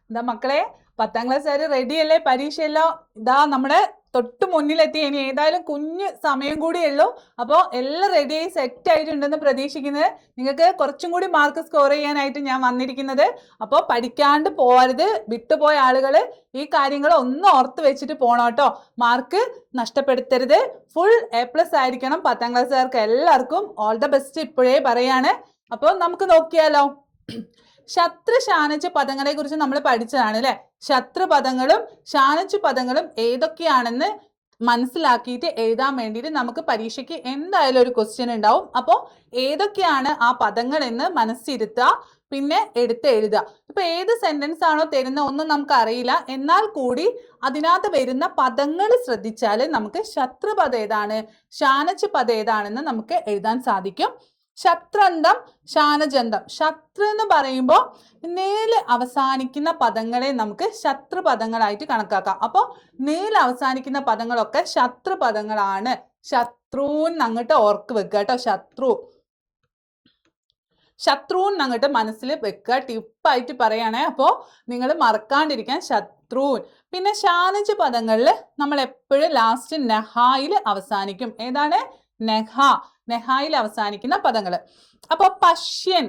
എന്താ മക്കളെ, 10ാം ക്ലാസ്സുകാർ റെഡിയല്ലേ? പരീക്ഷയെല്ലാം ഇതാ നമ്മുടെ തൊട്ട് മുന്നിലെത്തി. ഇനി ഏതായാലും കുഞ്ഞ് സമയം കൂടിയേ ഉള്ളൂ. അപ്പോൾ എല്ലാം റെഡിയായി സെറ്റ് ആയിട്ടുണ്ടെന്ന് പ്രതീക്ഷിക്കുന്നത്. നിങ്ങൾക്ക് കുറച്ചും കൂടി മാർക്ക് സ്കോർ ചെയ്യാനായിട്ട് ഞാൻ വന്നിരിക്കുന്നത്. അപ്പോൾ പഠിക്കാണ്ട് പോകരുത്. വിട്ടുപോയ ആളുകൾ ഈ കാര്യങ്ങൾ ഒന്ന് ഓർത്ത് വെച്ചിട്ട് പോകണം കേട്ടോ. മാർക്ക് നഷ്ടപ്പെടുത്തരുത്. ഫുൾ A+ ആയിരിക്കണം 10ാം ക്ലാസ്സുകാർക്ക് എല്ലാവർക്കും. ഓൾ ദ ബെസ്റ്റ് ഇപ്പോഴേ പറയാണ്. അപ്പോൾ നമുക്ക് നോക്കിയാലോ. ശത്രു ശാനച്ച് പദങ്ങളെ കുറിച്ച് നമ്മൾ പഠിച്ചതാണ് അല്ലെ. ശത്രുപദങ്ങളും ശാനച്ച് പദങ്ങളും ഏതൊക്കെയാണെന്ന് മനസ്സിലാക്കിയിട്ട് എഴുതാൻ വേണ്ടിയിട്ട് നമുക്ക് പരീക്ഷയ്ക്ക് എന്തായാലും ഒരു ക്വസ്റ്റ്യൻ ഉണ്ടാവും. അപ്പോൾ ഏതൊക്കെയാണ് ആ പദങ്ങൾ എന്ന് മനസ്സിരുത്തുക, പിന്നെ എടുത്ത് എഴുതുക. ഇപ്പൊ ഏത് സെന്റൻസ് ആണോ തരുന്ന ഒന്നും നമുക്ക് അറിയില്ല, എന്നാൽ കൂടി അതിനകത്ത് വരുന്ന പദങ്ങൾ ശ്രദ്ധിച്ചാൽ നമുക്ക് ശത്രുപദം ഏതാണ്, ശാനച്ച് പദം ഏതാണെന്ന് നമുക്ക് എഴുതാൻ സാധിക്കും. ശത്രന്തം, ശാനജന്തം. ശത്രു എന്ന് പറയുമ്പോൾ നേല് അവസാനിക്കുന്ന പദങ്ങളെ നമുക്ക് ശത്രുപദങ്ങളായിട്ട് കണക്കാക്കാം. അപ്പോൾ നേല് അവസാനിക്കുന്ന പദങ്ങളൊക്കെ ശത്രുപദങ്ങളാണ്. ശത്രുന്ന് അങ്ങോട്ട് ഓർക്ക് വെക്കുക കേട്ടോ. ശത്രുന്ന് അങ്ങോട്ട് മനസ്സിൽ വെക്കുക. ടിപ്പായിട്ട് പറയണേ. അപ്പോൾ നിങ്ങൾ മറക്കാണ്ടിരിക്കാൻ ശത്രുൻ. പിന്നെ ശാനജ് പദങ്ങളിൽ നമ്മൾ എപ്പോഴും ലാസ്റ്റ് നെഹായിൽ അവസാനിക്കും. ഏതാണ്? നെഹായിൽ അവസാനിക്കുന്ന പദങ്ങൾ. അപ്പൊ പശ്യൻ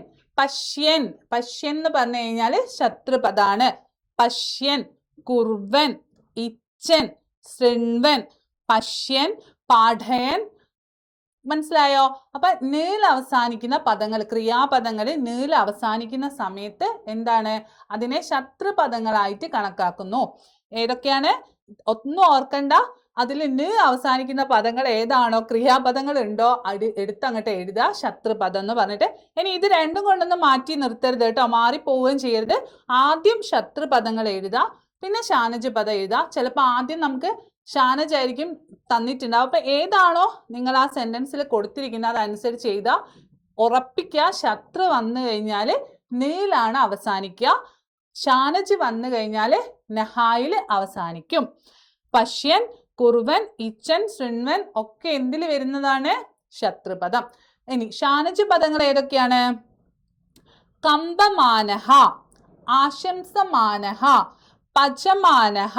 എന്ന് പറഞ്ഞു കഴിഞ്ഞാൽ ശത്രുപദാണ്. പശ്യൻ, കുർവൻ, ഇച്ഛൻ, ശൃണ്വൻ, പശ്യൻ, പാഠയൻ. മനസ്സിലായോ? അപ്പൊ നീൽ അവസാനിക്കുന്ന പദങ്ങൾ, ക്രിയാപദങ്ങൾ നീൽ അവസാനിക്കുന്ന സമയത്ത് എന്താണ്, അതിനെ ശത്രുപദങ്ങളായിട്ട് കണക്കാക്കുന്നു. ഏതൊക്കെയാണ്? ഒന്നും ഓർക്കണ്ട. അതിൽ ന് അവസാനിക്കുന്ന പദങ്ങൾ ഏതാണോ, ക്രിയാപദങ്ങൾ ഉണ്ടോ, എടുത്തങ്ങോട്ട് എഴുതുക, ശത്രുപദം എന്ന് പറഞ്ഞിട്ട്. ഇനി ഇത് രണ്ടും കൊണ്ടൊന്നും മാറ്റി നിർത്തരുത് കേട്ടോ, മാറിപ്പോവുകയും ചെയ്യരുത്. ആദ്യം ശത്രുപദങ്ങൾ എഴുതുക, പിന്നെ ശാനജ് പദം എഴുതുക. ചിലപ്പോൾ ആദ്യം നമുക്ക് ശാനജ് ആയിരിക്കും തന്നിട്ടുണ്ടാവും. അപ്പൊ ഏതാണോ നിങ്ങൾ ആ സെന്റൻസിൽ കൊടുത്തിരിക്കുന്നത് അതനുസരിച്ച് എഴുതുക. ഉറപ്പിക്കുക, ശത്രു വന്നു കഴിഞ്ഞാൽ നീലാണ് അവസാനിക്കുക, ശാനജ് വന്നു കഴിഞ്ഞാൽ നെഹായിൽ അവസാനിക്കും. പശ്യൻ, കുർവൻ, ഇച്ഛൻ, ശൃണ്വൻ ഒക്കെ എന്തിൽ വരുന്നതാണ്? ശത്രുപദം. ഇനി ശാനജ് പദങ്ങൾ ഏതൊക്കെയാണ്? കമ്പമാനഹ, ആശംസമാനഹ, പചമാനഹ,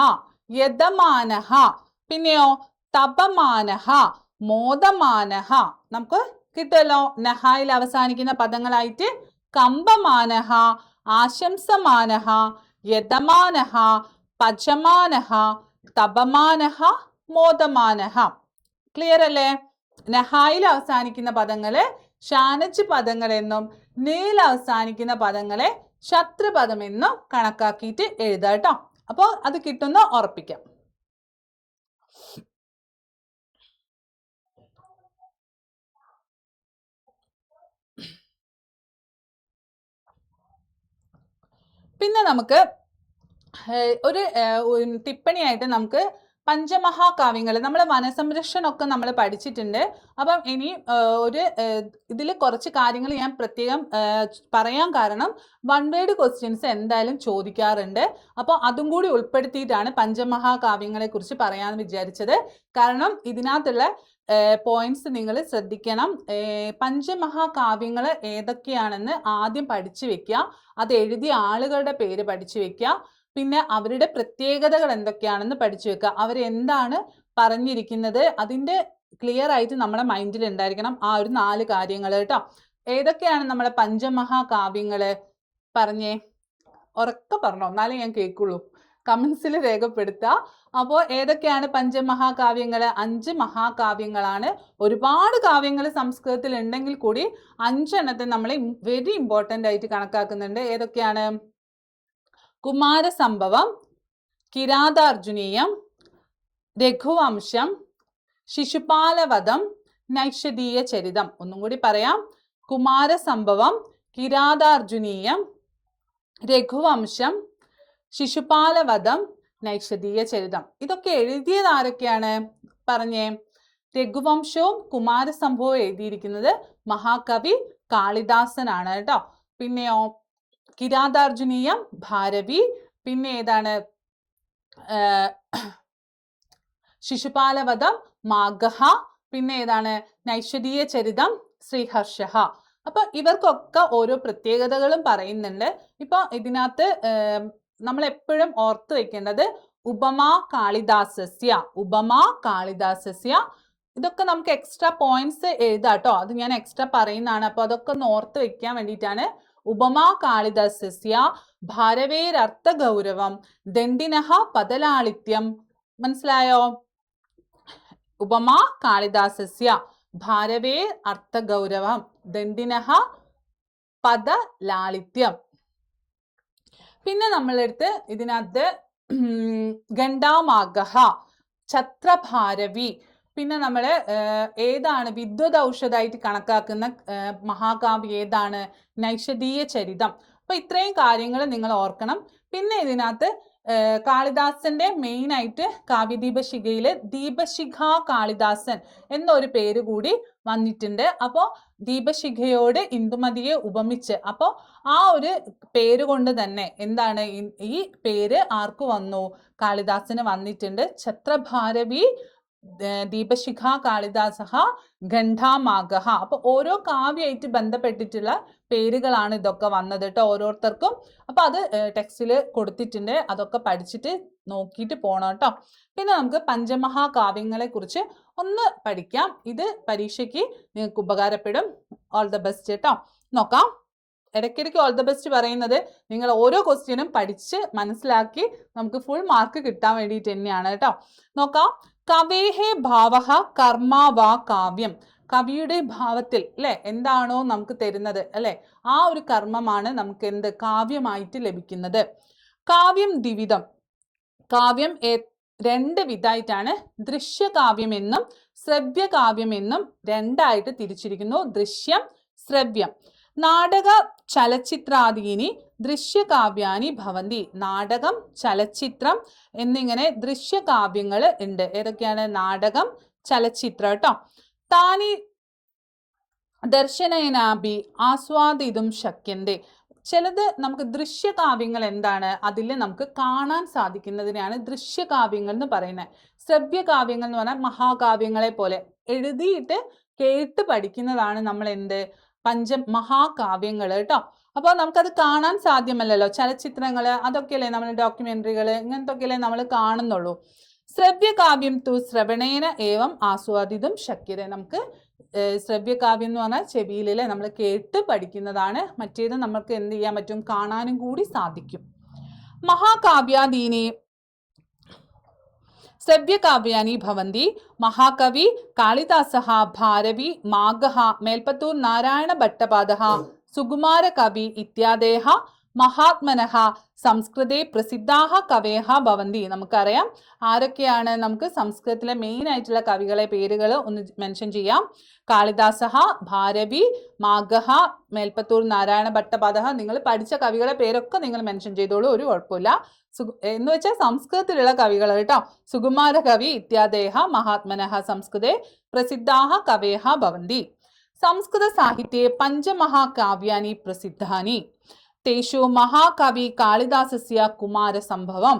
യദമാനഹ, പിന്നെയോ തപമാനഹ, മോദമാനഹ. നമുക്ക് കിട്ടുമല്ലോ നെഹായിൽ അവസാനിക്കുന്ന പദങ്ങളായിട്ട്. കമ്പമാനഹ, ആശംസമാനഹ, യദമാനഹ, പചമാനഹ, തപമാനഹ, മോദമാനഹ. ക്ലിയർ അല്ലേ? നെഹായിൽ അവസാനിക്കുന്ന പദങ്ങളെ ശാനജ് പദങ്ങൾ എന്നും നീൽ അവസാനിക്കുന്ന പദങ്ങളെ ശത്രുപദം എന്നും കണക്കാക്കിയിട്ട് എഴുതാം കേട്ടോ. അപ്പോൾ അത് കിട്ടുന്ന ഉറപ്പിക്കാം. പിന്നെ നമുക്ക് ഒരു ടിപ്പണിയായിട്ട് നമുക്ക് പഞ്ചമഹാകാവ്യങ്ങൾ, നമ്മൾ വനസംരക്ഷണമൊക്കെ നമ്മൾ പഠിച്ചിട്ടുണ്ട്. അപ്പം ഇനി ഒരു ഇതിൽ കുറച്ച് കാര്യങ്ങൾ ഞാൻ പ്രത്യേകം പറയാൻ കാരണം, വൺ വേർഡ് ക്വസ്റ്റ്യൻസ് എന്തായാലും ചോദിക്കാറുണ്ട്. അപ്പോൾ അതും കൂടി ഉൾപ്പെടുത്തിയിട്ടാണ് പഞ്ചമഹാകാവ്യങ്ങളെ കുറിച്ച് പറയാമെന്ന് വിചാരിച്ചത്. കാരണം ഇതിനകത്തുള്ള പോയിന്റ്സ് നിങ്ങൾ ശ്രദ്ധിക്കണം. പഞ്ചമഹാകാവ്യങ്ങൾ ഏതൊക്കെയാണെന്ന് ആദ്യം പഠിച്ചു വെക്കുക. അത് എഴുതിയ ആളുകളുടെ പേര് പഠിച്ചു വെക്കുക. പിന്നെ അവരുടെ പ്രത്യേകതകൾ എന്തൊക്കെയാണെന്ന് പഠിച്ചു വെക്കുക. അവരെന്താണ് പറഞ്ഞിരിക്കുന്നത് അതിൻ്റെ ക്ലിയർ ആയിട്ട് നമ്മുടെ മൈൻഡിൽ ഉണ്ടായിരിക്കണം. ആ ഒരു 4 കാര്യങ്ങൾ കേട്ടോ. ഏതൊക്കെയാണ് നമ്മുടെ പഞ്ചമഹാകാവ്യങ്ങൾ? പറഞ്ഞേ, ഉറക്കെ പറഞ്ഞോ, എന്നാലേ ഞാൻ കേൾക്കുള്ളൂ. കമൻസിൽ രേഖപ്പെടുത്തുക. അപ്പോൾ ഏതൊക്കെയാണ് പഞ്ചമഹാകാവ്യങ്ങൾ? 5 മഹാകാവ്യങ്ങളാണ്. ഒരുപാട് കാവ്യങ്ങൾ സംസ്കൃതത്തിൽ ഉണ്ടെങ്കിൽ കൂടി 5 എണ്ണത്തെ നമ്മൾ വെരി ഇമ്പോർട്ടൻ്റ് ആയിട്ട് കണക്കാക്കുന്നുണ്ട്. ഏതൊക്കെയാണ്? കുമാരസംഭവം, കിരാതാർജുനീയം, രഘുവംശം, ശിശുപാലവധം, നൈഷധീയ ചരിതം. ഒന്നും കൂടി പറയാം. കുമാരസംഭവം, കിരാതാർജുനീയം, രഘുവംശം, ശിശുപാലവധം, നൈഷധീയ ചരിതം. ഇതൊക്കെ എഴുതിയത് ആരൊക്കെയാണ്? പറഞ്ഞേ. രഘുവംശവും കുമാരസംഭവവും എഴുതിയിരിക്കുന്നത് മഹാകവി കാളിദാസനാണ് കേട്ടോ. പിന്നെയോ കിരാതാർജുനീയം ഭാരവി. പിന്നെ ഏതാണ്? ശിശുപാലവധം മാഗഹ. പിന്നെ ഏതാണ്? നൈഷധീയ ചരിതം ശ്രീഹർഷ. അപ്പൊ ഇവർക്കൊക്കെ ഓരോ പ്രത്യേകതകളും പറയുന്നുണ്ട്. ഇപ്പൊ ഇതിനകത്ത് നമ്മൾ എപ്പോഴും ഓർത്ത് വെക്കേണ്ടത് ഉപമാ കാളിദാസസ്യ, ഉപമാ കാളിദാസസ്യ. ഇതൊക്കെ നമുക്ക് എക്സ്ട്രാ പോയിന്റ്സ് എഴുതാട്ടോ, അത് ഞാൻ എക്സ്ട്രാ പറയുന്നതാണ്. അപ്പൊ അതൊക്കെ ഒന്ന് ഓർത്ത് വെക്കാൻ വേണ്ടിയിട്ടാണ്. ഉപമാ കാളിദാസസ്യ ഭാരവേരർത്ഥ ഗൗരവം ദണ്ഡിനഃ പദലാളിത്യം. മനസ്സിലായോ? ഉപമാ കാളിദാസസ്യ ഭാരവേ അർത്ഥ ഗൗരവം ദണ്ഡിനഃ പദലാളിത്യം. പിന്നെ നമ്മളെടുത്ത് ഇതിനകത്ത് ഗണ്ഡാമാഗഹ, ഛത്രഭാരവി, പിന്നെ നമ്മൾ ഏതാണ് വിദ്വത് ഔഷധമായിട്ട് കണക്കാക്കുന്ന മഹാകാവ്യം ഏതാണ്? നൈഷധീയ ചരിതം. അപ്പൊ ഇത്രയും കാര്യങ്ങൾ നിങ്ങൾ ഓർക്കണം. പിന്നെ ഇതിനകത്ത് കാളിദാസന്റെ മെയിൻ ആയിട്ട് കാവ്യദീപശിഖയില് ദീപശിഖ കാളിദാസൻ എന്നൊരു പേര് കൂടി വന്നിട്ടുണ്ട്. അപ്പോൾ ദീപശിഖയോട് ഇന്ദുമതിയെ ഉപമിച്ച്, അപ്പോൾ ആ ഒരു പേര് കൊണ്ട് തന്നെ എന്താണ് ഈ പേര് ആർക്ക് വന്നു? കാളിദാസന് വന്നിട്ടുണ്ട്. ഛത്രഭാരവി ദീപശിഖ കാളിദാസഹ ഗണ്ഡാമാഗഹ. അപ്പൊ ഓരോ കാവ്യമായിട്ട് ബന്ധപ്പെട്ടിട്ടുള്ള പേരുകളാണ് ഇതൊക്കെ വന്നത് കേട്ടോ ഓരോരുത്തർക്കും. അപ്പൊ അത് ടെക്സ്റ്റിൽ കൊടുത്തിട്ടുണ്ട്, അതൊക്കെ പഠിച്ചിട്ട് നോക്കിയിട്ട് പോകണം കേട്ടോ. പിന്നെ നമുക്ക് പഞ്ചമഹാകാവ്യങ്ങളെ കുറിച്ച് ഒന്ന് പഠിക്കാം. ഇത് പരീക്ഷയ്ക്ക് നിങ്ങൾക്ക് ഉപകാരപ്പെടും. ഓൾ ദ ബെസ്റ്റ് കേട്ടോ. നോക്കാം. ഇടയ്ക്കിടയ്ക്ക് ഓൾ ദ ബെസ്റ്റ് പറയുന്നത് നിങ്ങൾ ഓരോ ക്വസ്റ്റ്യനും പഠിച്ച് മനസ്സിലാക്കി നമുക്ക് ഫുൾ മാർക്ക് കിട്ടാൻ വേണ്ടിയിട്ട് തന്നെയാണ് കേട്ടോ. നോക്കാം. കവേഹേ ഭാവഃ കർമ്മ വാ കാവ്യം. കവിയുടെ ഭാവത്തിൽ അല്ലെ എന്താണോ നമുക്ക് തരുന്നത് അല്ലെ, ആ ഒരു കർമ്മമാണ് നമുക്ക് എന്ത് കാവ്യമായിട്ട് ലഭിക്കുന്നത്. കാവ്യം ദ്വിവിധം. കാവ്യം രണ്ട് വിധമായിട്ടാണ്. ദൃശ്യകാവ്യം എന്നും ശ്രവ്യകാവ്യം എന്നും രണ്ടായിട്ട് തിരിച്ചിരിക്കുന്നു. ദൃശ്യം, ശ്രവ്യം. നാടക ചലച്ചിത്രാദീനി ദൃശ്യകാവ്യാനി ഭവന്തി. നാടകം, ചലച്ചിത്രം എന്നിങ്ങനെ ദൃശ്യകാവ്യങ്ങൾ ഉണ്ട്. ഏതൊക്കെയാണ്? നാടകം, ചലച്ചിത്രം കേട്ടോ. താനി ദർശനേനാഭി ആസ്വാദിതും ശക്യന്തേ. ചിലത് നമുക്ക് ദൃശ്യകാവ്യങ്ങൾ എന്താണ്, അതിൽ നമുക്ക് കാണാൻ സാധിക്കുന്നതിനെയാണ് ദൃശ്യകാവ്യങ്ങൾ എന്ന് പറയുന്നത്. ശ്രവ്യകാവ്യങ്ങൾ എന്ന് പറഞ്ഞാൽ മഹാകാവ്യങ്ങളെ പോലെ എഴുതിയിട്ട് കേട്ട് പഠിക്കുന്നതാണ് നമ്മൾ എന്ത് പഞ്ചമഹാകാവ്യങ്ങൾ കേട്ടോ. അപ്പോൾ നമുക്കത് കാണാൻ സാധ്യമല്ലല്ലോ. ചലച്ചിത്രങ്ങൾ അതൊക്കെയല്ലേ നമ്മൾ ഡോക്യുമെന്ററികൾ ഇങ്ങനത്തൊക്കെയല്ലേ നമ്മൾ കാണുന്നുള്ളൂ. ശ്രവ്യകാവ്യം തു ശ്രവണേന ഏവം ആസ്വാദിതും ശക്യത. നമുക്ക് ശ്രവ്യകാവ്യം എന്ന് പറഞ്ഞാൽ ചെവിയിലെ നമ്മൾ കേട്ട് പഠിക്കുന്നതാണ്. മറ്റേത് നമുക്ക് എന്ത് ചെയ്യാൻ പറ്റും? കാണാനും കൂടി സാധിക്കും. മഹാകാവ്യാദീനി ശ്രവ്യകാവ്യാനി ഭവന്തി. മഹാകവി കാളിദാസഃ ഭാരവി മാഗഹ മേൽപ്പത്തൂർ നാരായണ ഭട്ടപാദഃ സുകുമാര കവി ഇത്യാദേഹ മഹാത്മനഃ സംസ്കൃതേ പ്രസിദ്ധാഹ കവയഃ ഭവന്തി. നമുക്കറിയാം ആരൊക്കെയാണ്. നമുക്ക് സംസ്കൃതത്തിലെ മെയിൻ ആയിട്ടുള്ള കവികളെ പേരുകൾ ഒന്ന് മെൻഷൻ ചെയ്യാം. കാളിദാസഃ, ഭാരവി, മാഗഹ, മേൽപ്പത്തൂർ നാരായണ ഭട്ടപാദഃ. നിങ്ങൾ പഠിച്ച കവികളെ പേരൊക്കെ നിങ്ങൾ മെൻഷൻ ചെയ്തോളൂ, ഒരു കുഴപ്പമില്ല. എന്ന് വെച്ചാൽ സംസ്കൃതത്തിലുള്ള കവികൾ കേട്ടോ. സുകുമാര കവി ഇത്യാദേഹ മഹാത്മനഃ സംസ്കൃതേ പ്രസിദ്ധാഹ കവയഃ ഭവന്തി. സംസ്കൃത സാഹിത്യെ പഞ്ചമഹാകാവ്യാനി പ്രസിദ്ധാനി. തേഷു മഹാകവി കാളിദാസസ്യ കുമാരസംഭവം.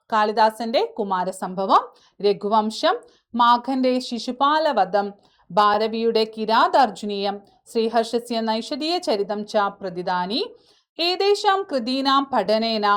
കാളിദാസന്റെ കുമാരസംഭവം, രഘുവംശം, മാഘന്റെ ശിശുപാലവധം, ഭാരവിയുടെ കിരാതാർജുനീയം, ശ്രീഹർഷസ്യ നൈഷധീയ ചരിതം ച പ്രതിദാനി. ഏതേഷാം കൃതീനാം പഠനേന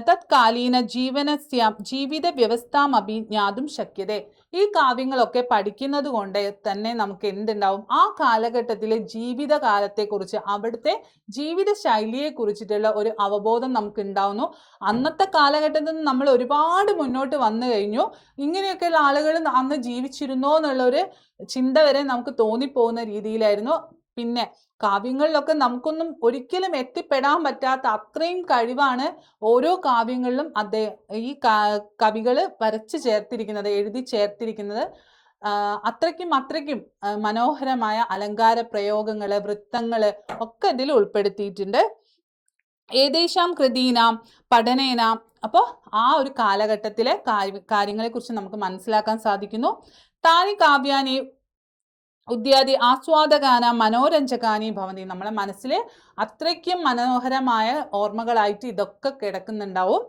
തത്കാലീന ജീവനസ്യ ജീവിത വ്യവസ്ഥാമപി ജ്ഞാതും ശക്യതേ. ഈ കാവ്യങ്ങളൊക്കെ പഠിക്കുന്നത് കൊണ്ട് തന്നെ നമുക്ക് എന്തുണ്ടാവും? ആ കാലഘട്ടത്തിലെ ജീവിതകാലത്തെക്കുറിച്ച്, അവിടുത്തെ ജീവിത ശൈലിയെ കുറിച്ചിട്ടുള്ള ഒരു അവബോധം നമുക്ക് ഉണ്ടാവുന്നു. അന്നത്തെ കാലഘട്ടത്തിൽ നിന്ന് നമ്മൾ ഒരുപാട് മുന്നോട്ട് വന്നു കഴിഞ്ഞു. ഇങ്ങനെയൊക്കെയുള്ള ആളുകൾ അന്ന് ജീവിച്ചിരുന്നോ എന്നുള്ളൊരു ചിന്ത വരെ നമുക്ക് തോന്നിപ്പോകുന്ന രീതിയിലായിരുന്നു. പിന്നെ കാവ്യങ്ങളിലൊക്കെ നമുക്കൊന്നും ഒരിക്കലും എത്തിപ്പെടാൻ പറ്റാത്ത അത്രയും കഴിവാണ് ഓരോ കാവ്യങ്ങളിലും ഈ കവികൾ വരച്ച് ചേർത്തിരിക്കുന്നത്, എഴുതി ചേർത്തിരിക്കുന്നത്. അത്രയ്ക്കും മനോഹരമായ അലങ്കാര പ്രയോഗങ്ങള്, വൃത്തങ്ങള് ഒക്കെ ഇതിൽ ഉൾപ്പെടുത്തിയിട്ടുണ്ട്. ഏതേശാം കൃതീനാം പഠനേനാം. അപ്പോൾ ആ ഒരു കാലഘട്ടത്തിലെ കാര്യങ്ങളെ കുറിച്ച് നമുക്ക് മനസ്സിലാക്കാൻ സാധിക്കുന്നു. താനി കാവ്യാനി ഉദ്യാദി ആസ്വാദകാന മനോരഞ്ജകാനി ഭവന്തി. നമ്മളെ മനസ്സിൽ അത്രയ്ക്കും മനോഹരമായ ഓർമ്മകളായിട്ട് ഇതൊക്കെ കിടക്കുന്നുണ്ടാവും.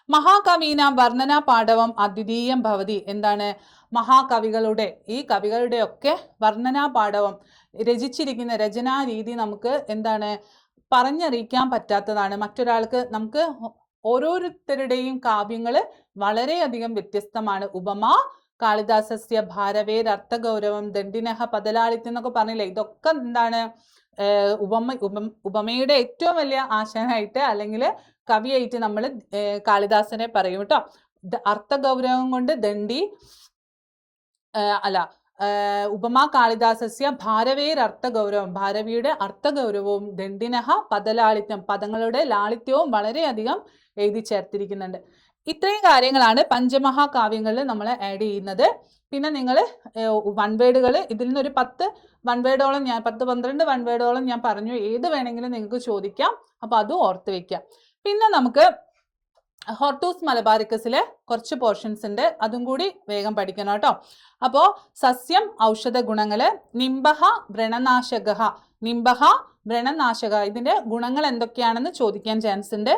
മഹാകവീന വർണ്ണന പാഠവം അദ്വിതീയം ഭവതി. എന്താണ്? മഹാകവികളുടെ ഈ കവികളുടെയൊക്കെ വർണ്ണനാ പാഠവം രചിച്ചിരിക്കുന്ന രചനാ രീതി നമുക്ക് എന്താണ്? പറഞ്ഞറിയിക്കാൻ പറ്റാത്തതാണ്. മറ്റൊരാൾക്ക് നമുക്ക് ഓരോരുത്തരുടെയും കാവ്യങ്ങൾ വളരെയധികം വ്യത്യസ്തമാണ്. ഉപമ കാളിദാസസ്യ ഭാരവേരർത്ഥഗൗരവം ദണ്ഡിനഹ പദലാളിത്യം എന്നൊക്കെ പറഞ്ഞില്ലേ, ഇതൊക്കെ എന്താണ് ഉപമയുടെ ഏറ്റവും വലിയ ആശാനായിട്ട് അല്ലെങ്കിൽ കവിയായിട്ട് നമ്മൾ കാളിദാസനെ പറയും കേട്ടോ. അർത്ഥഗൗരവം കൊണ്ട് ദണ്ഡി ഉപമാ കാളിദാസസ്യ ഭാരവേരർത്ഥഗൗരവം, ഭാരവിയുടെ അർത്ഥഗൗരവവും ദണ്ഡിനഹ പദലാളിത്യം, പദങ്ങളുടെ ലാളിത്യവും വളരെയധികം എഴുതി ചേർത്തിരിക്കുന്നുണ്ട്. ഇത്രയും കാര്യങ്ങളാണ് പഞ്ചമഹാകാവ്യങ്ങളിൽ നമ്മൾ ആഡ് ചെയ്യുന്നത്. പിന്നെ നിങ്ങൾ വൺ വേർഡുകൾ ഇതിൽ നിന്നൊരു 10 വൺ വേർഡോളം 10-12 വൺ വേർഡോളം ഞാൻ പറഞ്ഞു. ഏത് വേണമെങ്കിലും നിങ്ങൾക്ക് ചോദിക്കാം. അപ്പോൾ അതും ഓർത്ത് വയ്ക്കാം. പിന്നെ നമുക്ക് ഹോർട്ടൂസ് മലബാറിക്കസിലെ കുറച്ച് പോർഷൻസ് ഉണ്ട്, അതും കൂടി വേഗം പഠിക്കണം കേട്ടോ. അപ്പോൾ സസ്യം ഔഷധ ഗുണങ്ങള്, നിംബഹ വ്രണനാശക, നിംബഹ വ്രണനാശക, ഇതിന്റെ ഗുണങ്ങൾ എന്തൊക്കെയാണെന്ന് ചോദിക്കാൻ ചാൻസ് ഉണ്ട്.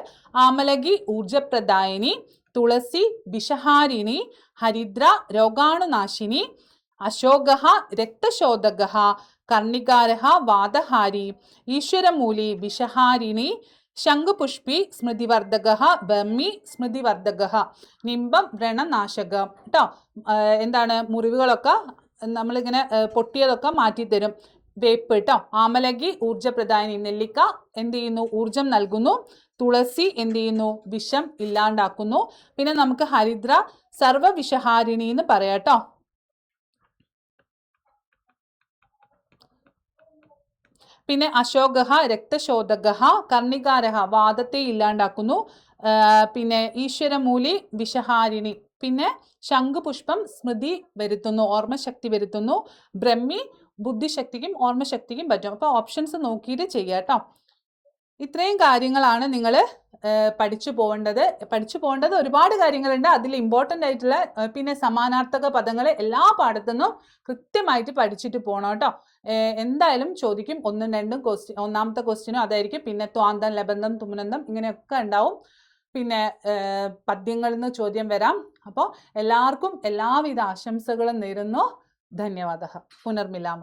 ആമലകി ഊർജപ്രദായിനി, തുളസി വിഷഹാരിണി, ഹരിദ്ര രോഗാണുനാശിനി, അശോക രക്തശോധക, കർണികാര വാതഹാരി, ഈശ്വരമൂലി വിഷഹാരിണി, ശംഖുപുഷ്പി സ്മൃതിവർദ്ധക, ബമ്മി സ്മൃതിവർദ്ധക, നിംബം വ്രണനാശക കേട്ടോ. എന്താണ് മുറിവുകളൊക്കെ നമ്മളിങ്ങനെ പൊട്ടിയതൊക്കെ മാറ്റിത്തരും. വേപ്പ് കേട്ടോ. ആമലകി ഊർജപ്രദായിനി, നെല്ലിക്ക എന്ത് ചെയ്യുന്നു, ഊർജം നൽകുന്നു. തുളസി എന്ത് ചെയ്യുന്നു, വിഷം ഇല്ലാണ്ടാക്കുന്നു. പിന്നെ നമുക്ക് ഹരിദ്ര സർവവിഷഹാരിണി എന്ന് പറയാട്ടോ. പിന്നെ അശോക രക്തശോധക, കർണികാര വാദത്തെ ഇല്ലാണ്ടാക്കുന്നു. പിന്നെ ഈശ്വരമൂലി വിഷഹാരിണി, പിന്നെ ശംഖുപുഷ്പം സ്മൃതി വരുത്തുന്നു, ഓർമ്മശക്തി വരുത്തുന്നു. ബ്രഹ്മി ബുദ്ധിശക്തിക്കും ഓർമ്മശക്തിക്കും പറ്റും. അപ്പോൾ ഓപ്ഷൻസ് നോക്കിയിട്ട് ചെയ്യുക കേട്ടോ. ഇത്രയും കാര്യങ്ങളാണ് നിങ്ങൾ പഠിച്ചു പോകേണ്ടത്. ഒരുപാട് കാര്യങ്ങളുണ്ട്. അതിൽ ഇമ്പോർട്ടൻ്റ് ആയിട്ടുള്ള പിന്നെ സമാനാർത്ഥക പദങ്ങൾ എല്ലാ പാഠത്തുനിന്നും കൃത്യമായിട്ട് പഠിച്ചിട്ട് പോകണം കേട്ടോ. എന്തായാലും ചോദിക്കും. 1ഉം 2ഉം ക്വസ്റ്റ്യൻ, ഒന്നാമത്തെ ക്വസ്റ്റ്യനും അതായിരിക്കും. പിന്നെ ത്വാന്തം ലബന്ധം തുമനന്തം ഇങ്ങനെയൊക്കെ ഉണ്ടാവും. പിന്നെ പദ്യങ്ങളിൽ നിന്ന് ചോദ്യം വരാം. അപ്പോൾ എല്ലാവർക്കും എല്ലാവിധ ആശംസകളും നേരുന്നു. ധന്യവാദ. പുനർമിലാമ.